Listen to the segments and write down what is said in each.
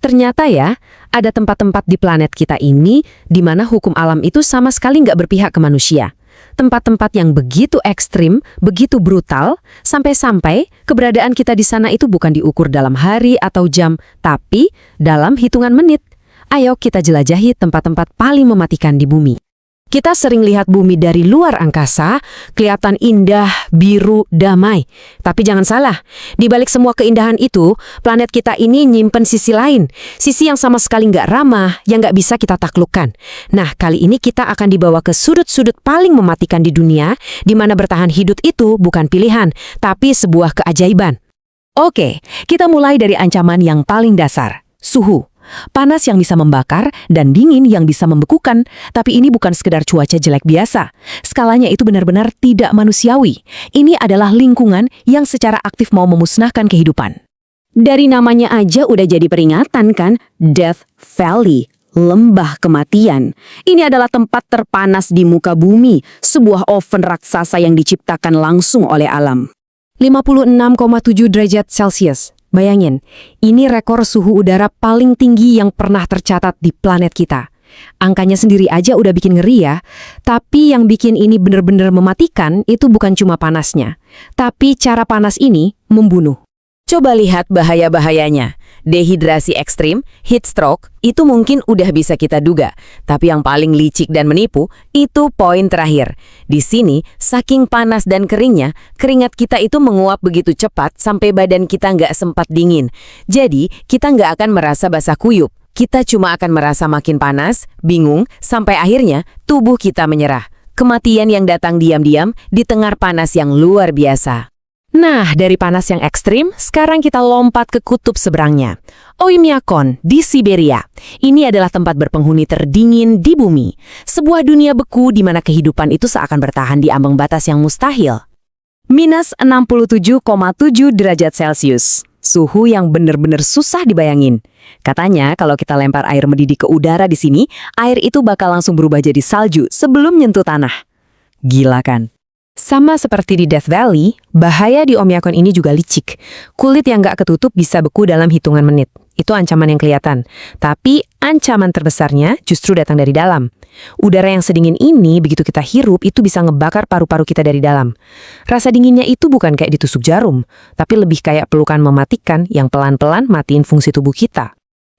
Ternyata ya, ada tempat-tempat di planet kita ini di mana hukum alam itu sama sekali nggak berpihak ke manusia. Tempat-tempat yang begitu ekstrim, begitu brutal, sampai-sampai keberadaan kita di sana itu bukan diukur dalam hari atau jam, tapi dalam hitungan menit. Ayo kita jelajahi tempat-tempat paling mematikan di bumi. Kita sering lihat bumi dari luar angkasa, kelihatan indah, biru, damai. Tapi jangan salah, di balik semua keindahan itu, planet kita ini nyimpen sisi lain. Sisi yang sama sekali nggak ramah, yang nggak bisa kita taklukkan. Nah, kali ini kita akan dibawa ke sudut-sudut paling mematikan di dunia, di mana bertahan hidup itu bukan pilihan, tapi sebuah keajaiban. Oke, kita mulai dari ancaman yang paling dasar, suhu. Panas yang bisa membakar dan dingin yang bisa membekukan, tapi ini bukan sekedar cuaca jelek biasa. Skalanya itu benar-benar tidak manusiawi. Ini adalah lingkungan yang secara aktif mau memusnahkan kehidupan. Dari namanya aja udah jadi peringatan kan, Death Valley, lembah kematian. Ini adalah tempat terpanas di muka bumi, sebuah oven raksasa yang diciptakan langsung oleh alam. 56,7 derajat Celcius. Bayangin, ini rekor suhu udara paling tinggi yang pernah tercatat di planet kita. Angkanya sendiri aja udah bikin ngeri ya, tapi yang bikin ini bener-bener mematikan itu bukan cuma panasnya, tapi cara panas ini membunuh. Coba lihat bahaya-bahayanya. Dehidrasi ekstrim, heat stroke, itu mungkin udah bisa kita duga. Tapi yang paling licik dan menipu, itu poin terakhir. Di sini, saking panas dan keringnya, keringat kita itu menguap begitu cepat sampai badan kita nggak sempat dingin. Jadi, kita nggak akan merasa basah kuyup. Kita cuma akan merasa makin panas, bingung, sampai akhirnya tubuh kita menyerah. Kematian yang datang diam-diam di tengah panas yang luar biasa. Nah, dari panas yang ekstrim, sekarang kita lompat ke kutub seberangnya. Oymyakon, di Siberia. Ini adalah tempat berpenghuni terdingin di bumi. Sebuah dunia beku di mana kehidupan itu seakan bertahan di ambang batas yang mustahil. Minus 67,7 derajat Celcius. Suhu yang benar-benar susah dibayangin. Katanya kalau kita lempar air mendidih ke udara di sini, air itu bakal langsung berubah jadi salju sebelum nyentuh tanah. Gila kan? Sama seperti di Death Valley, bahaya di Oymyakon ini juga licik. Kulit yang nggak ketutup bisa beku dalam hitungan menit. Itu ancaman yang kelihatan. Tapi ancaman terbesarnya justru datang dari dalam. Udara yang sedingin ini, begitu kita hirup, itu bisa ngebakar paru-paru kita dari dalam. Rasa dinginnya itu bukan kayak ditusuk jarum, tapi lebih kayak pelukan mematikan yang pelan-pelan matiin fungsi tubuh kita.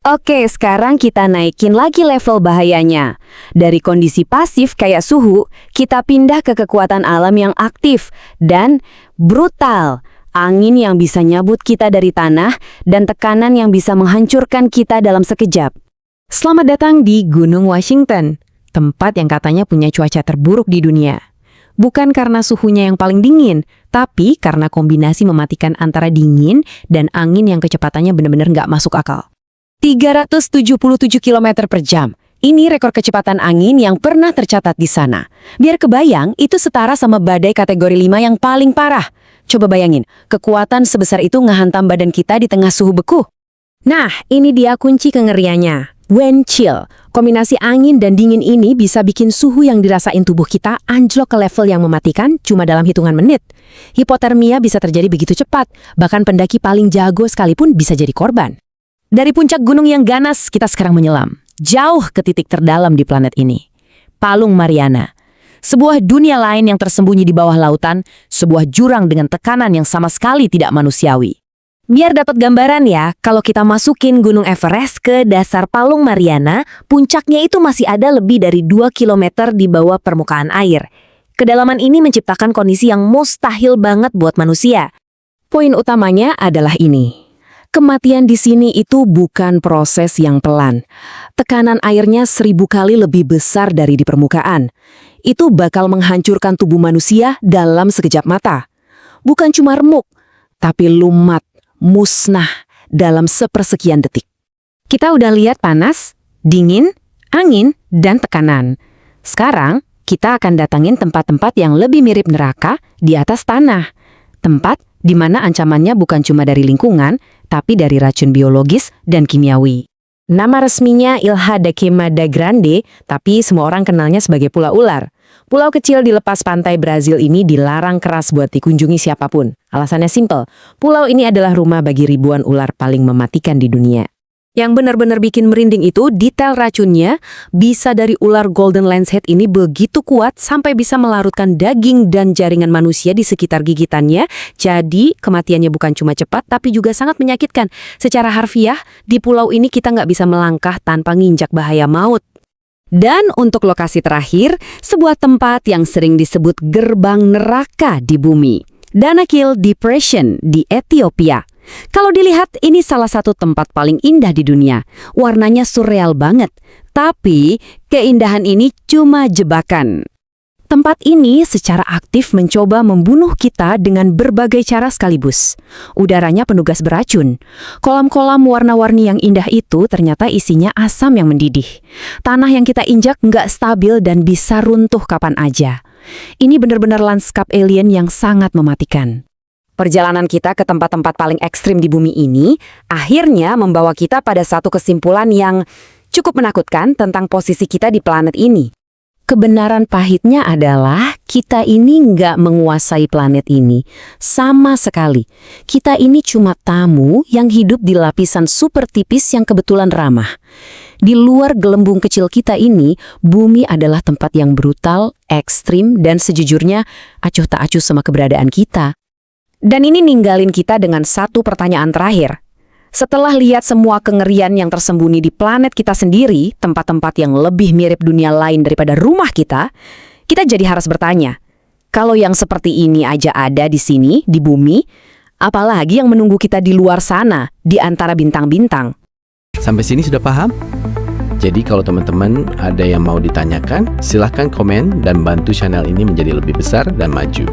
Oke, sekarang kita naikin lagi level bahayanya. Dari kondisi pasif kayak suhu, kita pindah ke kekuatan alam yang aktif dan brutal. Angin yang bisa nyabut kita dari tanah dan tekanan yang bisa menghancurkan kita dalam sekejap. Selamat datang di Gunung Washington, tempat yang katanya punya cuaca terburuk di dunia. Bukan karena suhunya yang paling dingin, tapi karena kombinasi mematikan antara dingin dan angin yang kecepatannya benar-benar nggak masuk akal. 377 km per jam. Ini rekor kecepatan angin yang pernah tercatat di sana. Biar kebayang, itu setara sama badai kategori 5 yang paling parah. Coba bayangin, kekuatan sebesar itu ngehantam badan kita di tengah suhu beku. Nah, ini dia kunci kengeriannya. Wind chill. Kombinasi angin dan dingin ini bisa bikin suhu yang dirasain tubuh kita anjlok ke level yang mematikan cuma dalam hitungan menit. Hipotermia bisa terjadi begitu cepat, bahkan pendaki paling jago sekalipun bisa jadi korban. Dari puncak gunung yang ganas, kita sekarang menyelam. Jauh ke titik terdalam di planet ini. Palung Mariana. Sebuah dunia lain yang tersembunyi di bawah lautan, sebuah jurang dengan tekanan yang sama sekali tidak manusiawi. Biar dapat gambaran ya, kalau kita masukin Gunung Everest ke dasar Palung Mariana, puncaknya itu masih ada lebih dari 2 km di bawah permukaan air. Kedalaman ini menciptakan kondisi yang mustahil banget buat manusia. Poin utamanya adalah ini. Kematian di sini itu bukan proses yang pelan. Tekanan airnya 1000 kali lebih besar dari di permukaan. Itu bakal menghancurkan tubuh manusia dalam sekejap mata. Bukan cuma remuk, tapi lumat, musnah dalam sepersekian detik. Kita udah lihat panas, dingin, angin, dan tekanan. Sekarang, kita akan datangin tempat-tempat yang lebih mirip neraka di atas tanah. Tempat di mana ancamannya bukan cuma dari lingkungan, tapi dari racun biologis dan kimiawi. Nama resminya Ilha da Queimada Grande, tapi semua orang kenalnya sebagai Pulau Ular. Pulau kecil di lepas pantai Brazil ini dilarang keras buat dikunjungi siapapun. Alasannya simpel, pulau ini adalah rumah bagi ribuan ular paling mematikan di dunia. Yang benar-benar bikin merinding itu detail racunnya bisa dari ular golden lancehead ini begitu kuat sampai bisa melarutkan daging dan jaringan manusia di sekitar gigitannya. Jadi kematiannya bukan cuma cepat tapi juga sangat menyakitkan. Secara harfiah, di pulau ini kita nggak bisa melangkah tanpa nginjak bahaya maut. Dan untuk lokasi terakhir, sebuah tempat yang sering disebut gerbang neraka di bumi. Danakil Depression di Ethiopia. Kalau dilihat, ini salah satu tempat paling indah di dunia. Warnanya surreal banget. Tapi, keindahan ini cuma jebakan. Tempat ini secara aktif mencoba membunuh kita dengan berbagai cara sekaligus. Udaranya penuh gas beracun. Kolam-kolam warna-warni yang indah itu ternyata isinya asam yang mendidih. Tanah yang kita injak nggak stabil dan bisa runtuh kapan aja. Ini benar-benar lanskap alien yang sangat mematikan. Perjalanan kita ke tempat-tempat paling ekstrim di bumi ini akhirnya membawa kita pada satu kesimpulan yang cukup menakutkan tentang posisi kita di planet ini. Kebenaran pahitnya adalah kita ini nggak menguasai planet ini sama sekali. Kita ini cuma tamu yang hidup di lapisan super tipis yang kebetulan ramah. Di luar gelembung kecil kita ini, bumi adalah tempat yang brutal, ekstrim, dan sejujurnya acuh tak acuh sama keberadaan kita. Dan ini ninggalin kita dengan satu pertanyaan terakhir. Setelah lihat semua kengerian yang tersembunyi di planet kita sendiri, tempat-tempat yang lebih mirip dunia lain daripada rumah kita jadi harus bertanya, kalau yang seperti ini aja ada di sini, di bumi, apalagi yang menunggu kita di luar sana, di antara bintang-bintang? Sampai sini sudah paham? Jadi kalau teman-teman ada yang mau ditanyakan, silahkan komen dan bantu channel ini menjadi lebih besar dan maju.